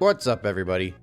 What's up, everybody?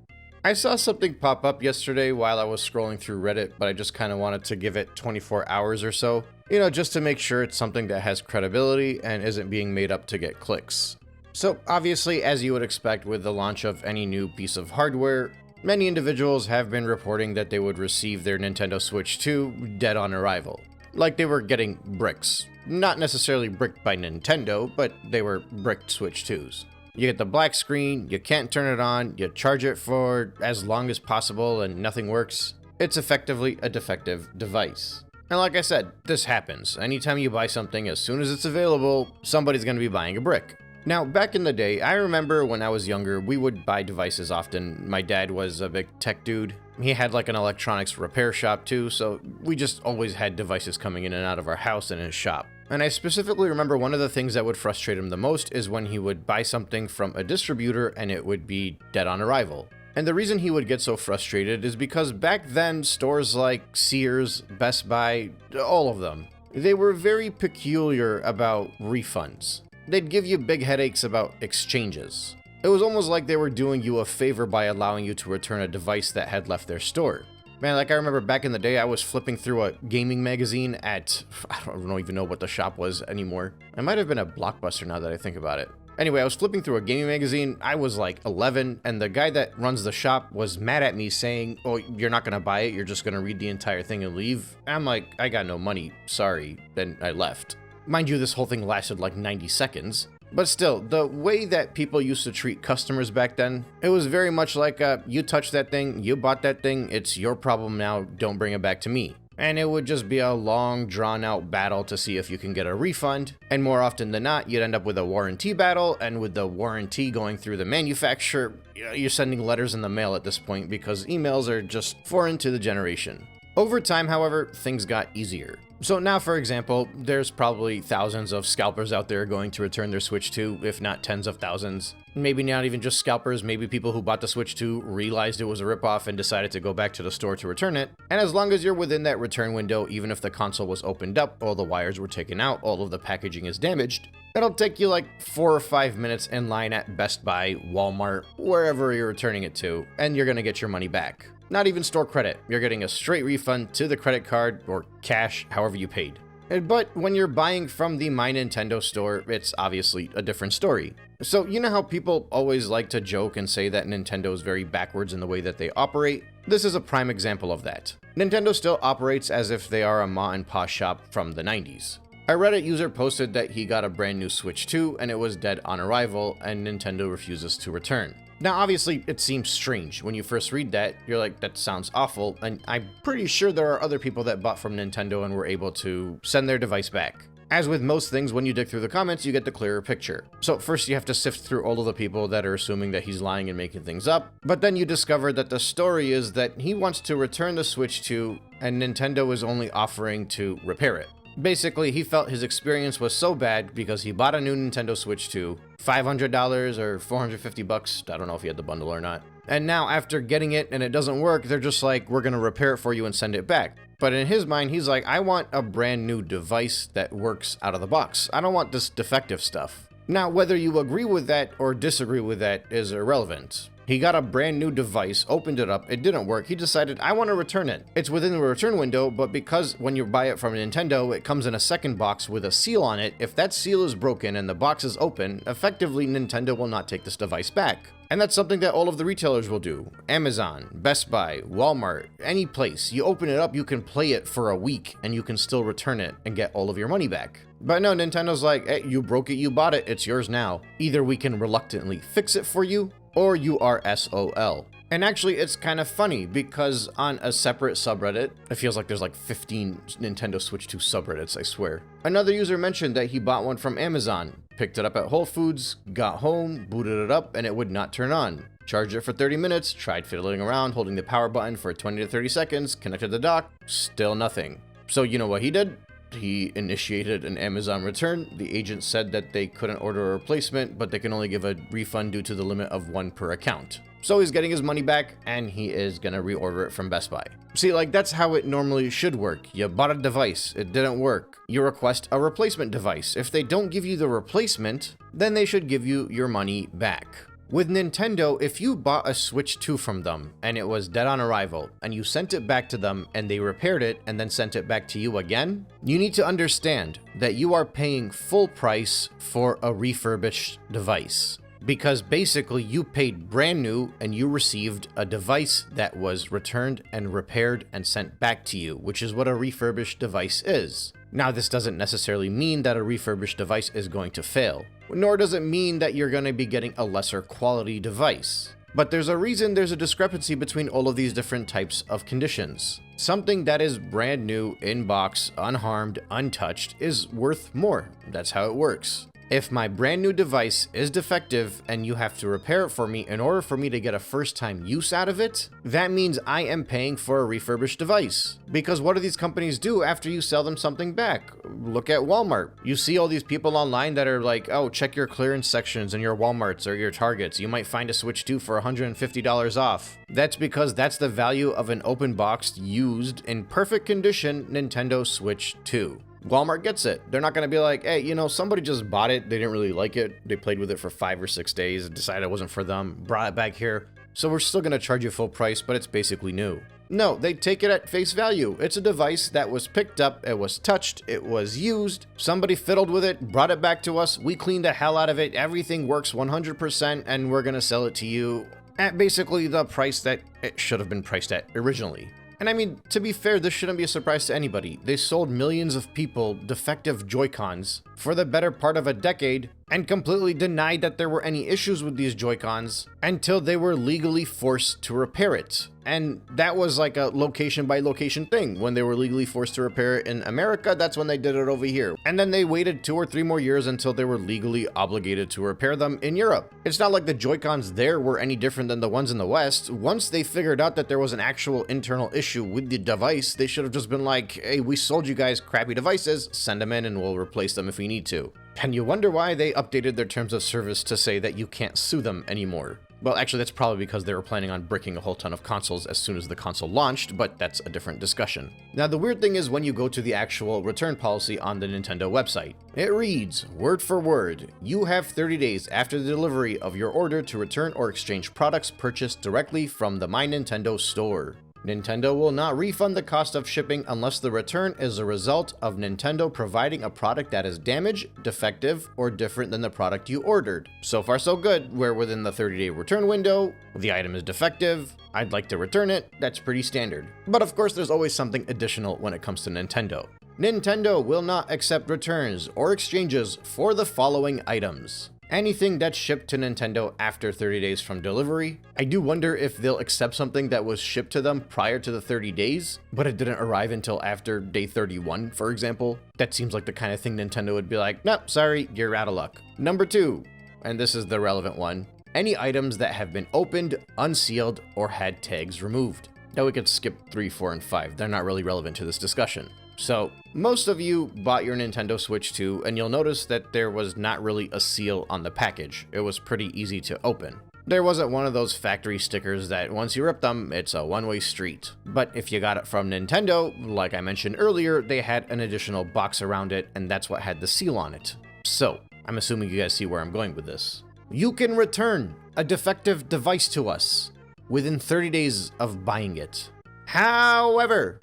I saw something pop up yesterday while I was scrolling through Reddit, but I just kind of wanted to give it 24 hours or so, just to make sure it's something that has credibility and isn't being made up to get clicks. So obviously, as you would expect with the launch of any new piece of hardware, many individuals have been reporting that they would receive their Nintendo Switch 2 dead on arrival. Like they were getting bricks. Not necessarily bricked by Nintendo, but they were bricked Switch 2s. You get the black screen, you can't turn it on, you charge it for as long as possible and nothing works. It's effectively a defective device. And like I said, this happens. Anytime you buy something, as soon as it's available, somebody's going to be buying a brick. Now, back in the day, I remember when I was younger, we would buy devices often. My dad was a big tech dude. He had like an electronics repair shop too, so we just always had devices coming in and out of our house and his shop. And I specifically remember one of the things that would frustrate him the most is when he would buy something from a distributor and it would be dead on arrival. And the reason he would get so frustrated is because back then, stores like Sears, Best Buy, all of them, they were very peculiar about refunds. They'd give you big headaches about exchanges. It was almost like they were doing you a favor by allowing you to return a device that had left their store. Man, like I remember back in the day, I was flipping through a gaming magazine at, I don't even know what the shop was anymore. It might have been a Blockbuster now that I think about it. Anyway, I was flipping through a gaming magazine. I was like 11, and the guy that runs the shop was mad at me saying, "Oh, you're not gonna buy it, you're just gonna read the entire thing and leave." And I'm like, "I got no money, sorry," then I left. Mind you, this whole thing lasted like 90 seconds. But still, the way that people used to treat customers back then, it was very much like, you touched that thing, you bought that thing, it's your problem now, don't bring it back to me. And it would just be a long, drawn-out battle to see if you can get a refund, and more often than not, you'd end up with a warranty battle, and with the warranty going through the manufacturer, you're sending letters in the mail at this point because emails are just foreign to the generation. Over time, however, things got easier. So now, for example, there's probably thousands of scalpers out there going to return their Switch 2, if not tens of thousands. Maybe not even just scalpers, maybe people who bought the Switch 2 realized it was a ripoff and decided to go back to the store to return it. And as long as you're within that return window, even if the console was opened up, all the wires were taken out, all of the packaging is damaged, it'll take you like 4 or 5 minutes in line at Best Buy, Walmart, wherever you're returning it to, and you're gonna get your money back. Not even store credit, you're getting a straight refund to the credit card or cash, however you paid. But when you're buying from the My Nintendo store, it's obviously a different story. So you know how people always like to joke and say that Nintendo is very backwards in the way that they operate? This is a prime example of that. Nintendo still operates as if they are a ma and pa shop from the 90s. A Reddit user posted that he got a brand new Switch 2 and it was dead on arrival and Nintendo refuses to return. Now, obviously, it seems strange. When you first read that, you're like, that sounds awful, and I'm pretty sure there are other people that bought from Nintendo and were able to send their device back. As with most things, when you dig through the comments, you get the clearer picture. So first you have to sift through all of the people that are assuming that he's lying and making things up, but then you discover that the story is that he wants to return the Switch 2, and Nintendo is only offering to repair it. Basically, he felt his experience was so bad because he bought a new Nintendo Switch 2, $500 or $450, I don't know if he had the bundle or not. And now after getting it and it doesn't work, they're just like, we're gonna repair it for you and send it back. But in his mind, he's like, I want a brand new device that works out of the box. I don't want this defective stuff. Now, whether you agree with that or disagree with that is irrelevant. He got a brand new device, opened it up, it didn't work, he decided, I want to return it. It's within the return window, but because when you buy it from Nintendo, it comes in a second box with a seal on it, if that seal is broken and the box is open, effectively Nintendo will not take this device back. And that's something that all of the retailers will do. Amazon, Best Buy, Walmart, any place. You open it up, you can play it for a week, and you can still return it and get all of your money back. But no, Nintendo's like, hey, you broke it, you bought it, it's yours now. Either we can reluctantly fix it for you, or you are SOL. And actually, it's kind of funny because on a separate subreddit, it feels like there's like 15 Nintendo Switch 2 subreddits, I swear. Another user mentioned that he bought one from Amazon, picked it up at Whole Foods, got home, booted it up, and it would not turn on. Charged it for 30 minutes, tried fiddling around, holding the power button for 20 to 30 seconds, connected the dock, still nothing. So you know what he did? He initiated an Amazon return. The agent said that they couldn't order a replacement, but they can only give a refund due to the limit of 1 per account. So he's getting his money back, and he is gonna reorder it from Best Buy. See, like, that's how it normally should work. You bought a device, it didn't work. You request a replacement device. If they don't give you the replacement, then they should give you your money back. With Nintendo, if you bought a Switch 2 from them and it was dead on arrival and you sent it back to them and they repaired it and then sent it back to you again, you need to understand that you are paying full price for a refurbished device. Because basically you paid brand new and you received a device that was returned and repaired and sent back to you, which is what a refurbished device is. Now, this doesn't necessarily mean that a refurbished device is going to fail, nor does it mean that you're going to be getting a lesser quality device. But there's a reason there's a discrepancy between all of these different types of conditions. Something that is brand new, in box, unharmed, untouched, is worth more. That's how it works. If my brand new device is defective and you have to repair it for me in order for me to get a first-time use out of it, that means I am paying for a refurbished device. Because what do these companies do after you sell them something back? Look at Walmart. You see all these people online that are like, oh, check your clearance sections in your Walmarts or your Targets. You might find a Switch 2 for $150 off. That's because that's the value of an open boxed, used, in perfect condition Nintendo Switch 2. Walmart gets it. They're not going to be like, hey, you know, somebody just bought it. They didn't really like it. They played with it for 5 or 6 days and decided it wasn't for them, brought it back here. So we're still going to charge you full price, but it's basically new. No, they take it at face value. It's a device that was picked up, it was touched, it was used, somebody fiddled with it, brought it back to us, we cleaned the hell out of it, everything works 100%, and we're going to sell it to you at basically the price that it should have been priced at originally. And I mean, to be fair, this shouldn't be a surprise to anybody. They sold millions of people defective Joy-Cons for the better part of a decade and completely denied that there were any issues with these Joy-Cons until they were legally forced to repair it. And that was like a location by location thing. When they were legally forced to repair it in America, that's when they did it over here. And then they waited 2 or 3 more years until they were legally obligated to repair them in Europe. It's not like the Joy-Cons there were any different than the ones in the West. Once they figured out that there was an actual internal issue with the device, they should have just been like, hey, we sold you guys crappy devices, send them in and we'll replace them if we need to. And you wonder why they updated their terms of service to say that you can't sue them anymore. Well, actually, that's probably because they were planning on bricking a whole ton of consoles as soon as the console launched, but that's a different discussion. Now, the weird thing is when you go to the actual return policy on the Nintendo website, it reads, word for word, you have 30 days after the delivery of your order to return or exchange products purchased directly from the My Nintendo store. Nintendo will not refund the cost of shipping unless the return is a result of Nintendo providing a product that is damaged, defective, or different than the product you ordered. So far so good, we're within the 30-day return window, the item is defective, I'd like to return it, that's pretty standard. But of course there's always something additional when it comes to Nintendo. Nintendo will not accept returns or exchanges for the following items. Anything that's shipped to Nintendo after 30 days from delivery. I do wonder if they'll accept something that was shipped to them prior to the 30 days, but it didn't arrive until after day 31, for example. That seems like the kind of thing Nintendo would be like, nope, sorry, you're out of luck. Number 2, and this is the relevant one, any items that have been opened, unsealed, or had tags removed. Now we could skip 3, 4, and 5. They're not really relevant to this discussion. So, most of you bought your Nintendo Switch 2, and you'll notice that there was not really a seal on the package. It was pretty easy to open. There wasn't one of those factory stickers that once you rip them, it's a one-way street. But if you got it from Nintendo, like I mentioned earlier, they had an additional box around it, and that's what had the seal on it. So, I'm assuming you guys see where I'm going with this. You can return a defective device to us within 30 days of buying it. However,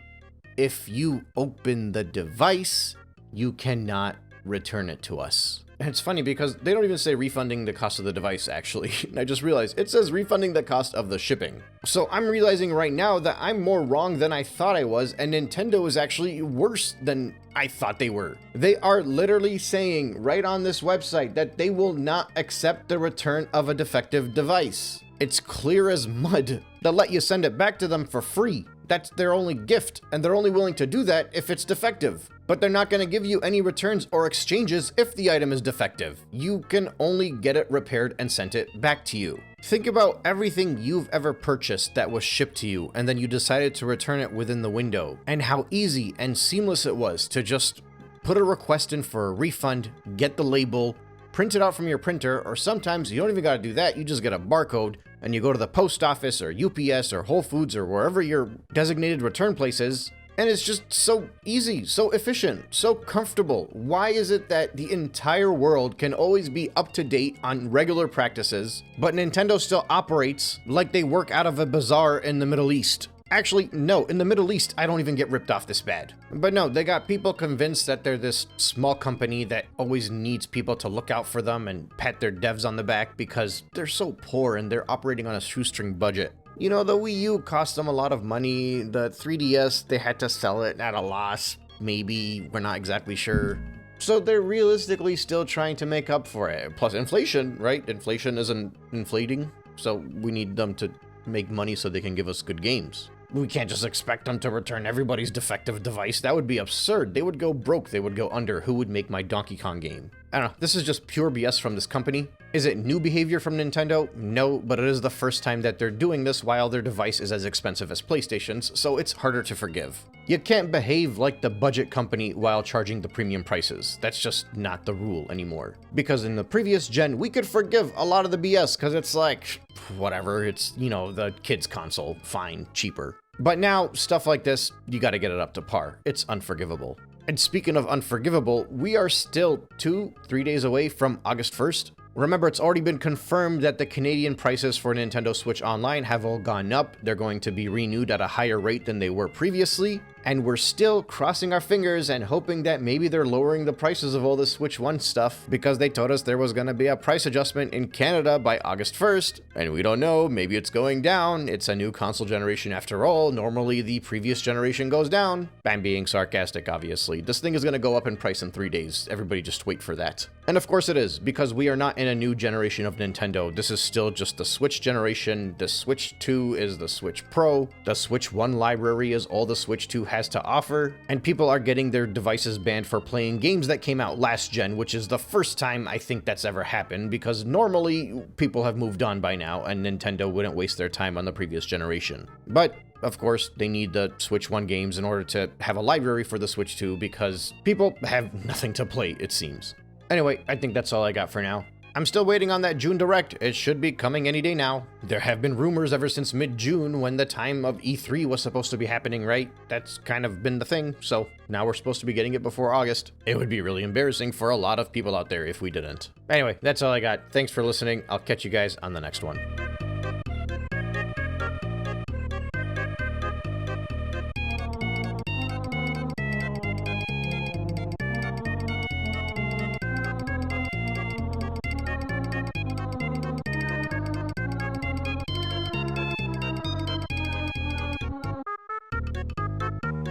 if you open the device, you cannot return it to us. And it's funny because they don't even say refunding the cost of the device, actually. I just realized it says refunding the cost of the shipping. So I'm realizing right now that I'm more wrong than I thought I was, and Nintendo is actually worse than I thought they were. They are literally saying right on this website that they will not accept the return of a defective device. It's clear as mud. They'll let you send it back to them for free. That's their only gift, and they're only willing to do that if it's defective. But they're not going to give you any returns or exchanges if the item is defective. You can only get it repaired and sent it back to you. Think about everything you've ever purchased that was shipped to you, and then you decided to return it within the window, and how easy and seamless it was to just put a request in for a refund, get the label, print it out from your printer, or sometimes you don't even got to do that, you just get a barcode, and you go to the post office or UPS or Whole Foods or wherever your designated return place is, And it's just so easy, so efficient, so comfortable. Why is it that the entire world can always be up to date on regular practices, but Nintendo still operates like they work out of a bazaar in the Middle East? Actually, no, in the Middle East, I don't even get ripped off this bad. But no, they got people convinced that they're this small company that always needs people to look out for them and pat their devs on the back because they're so poor and they're operating on a shoestring budget. You know, the Wii U cost them a lot of money. The 3DS, they had to sell it at a loss. Maybe, we're not exactly sure. So they're realistically still trying to make up for it. Plus inflation, right? Inflation isn't inflating. So we need them to make money so they can give us good games. We can't just expect them to return everybody's defective device. That would be absurd. They would go broke. They would go under. Who would make my Donkey Kong game? I don't know. This is just pure BS from this company. Is it new behavior from Nintendo? No, but it is the first time that they're doing this while their device is as expensive as PlayStation's, so it's harder to forgive. You can't behave like the budget company while charging the premium prices. That's just not the rule anymore. Because in the previous gen, we could forgive a lot of the BS because it's like, whatever, it's, you know, the kids' console, fine, cheaper. But now, stuff like this, you gotta get it up to par. It's unforgivable. And speaking of unforgivable, we are still 2-3 days away from August 1st. Remember, it's already been confirmed that the Canadian prices for Nintendo Switch Online have all gone up. They're going to be renewed at a higher rate than they were previously. And we're still crossing our fingers and hoping that maybe they're lowering the prices of all the Switch 1 stuff because they told us there was going to be a price adjustment in Canada by August 1st. And we don't know, maybe it's going down. It's a new console generation after all. Normally the previous generation goes down. I'm being sarcastic, obviously. This thing is going to go up in price in 3 days. Everybody just wait for that. And of course it is, because we are not in a new generation of Nintendo. This is still just the Switch generation. The Switch 2 is the Switch Pro. The Switch 1 library is all the Switch 2 has to offer, and people are getting their devices banned for playing games that came out last gen, which is the first time I think that's ever happened, because normally people have moved on by now and Nintendo wouldn't waste their time on the previous generation. But of course, they need the Switch 1 games in order to have a library for the Switch 2 because people have nothing to play, it seems. Anyway, I think that's all I got for now. I'm still waiting on that June Direct. It should be coming any day now. There have been rumors ever since mid-June when the time of E3 was supposed to be happening, right? That's kind of been the thing, so now we're supposed to be getting it before August. It would be really embarrassing for a lot of people out there if we didn't. Anyway, that's all I got. Thanks for listening. I'll catch you guys on the next one.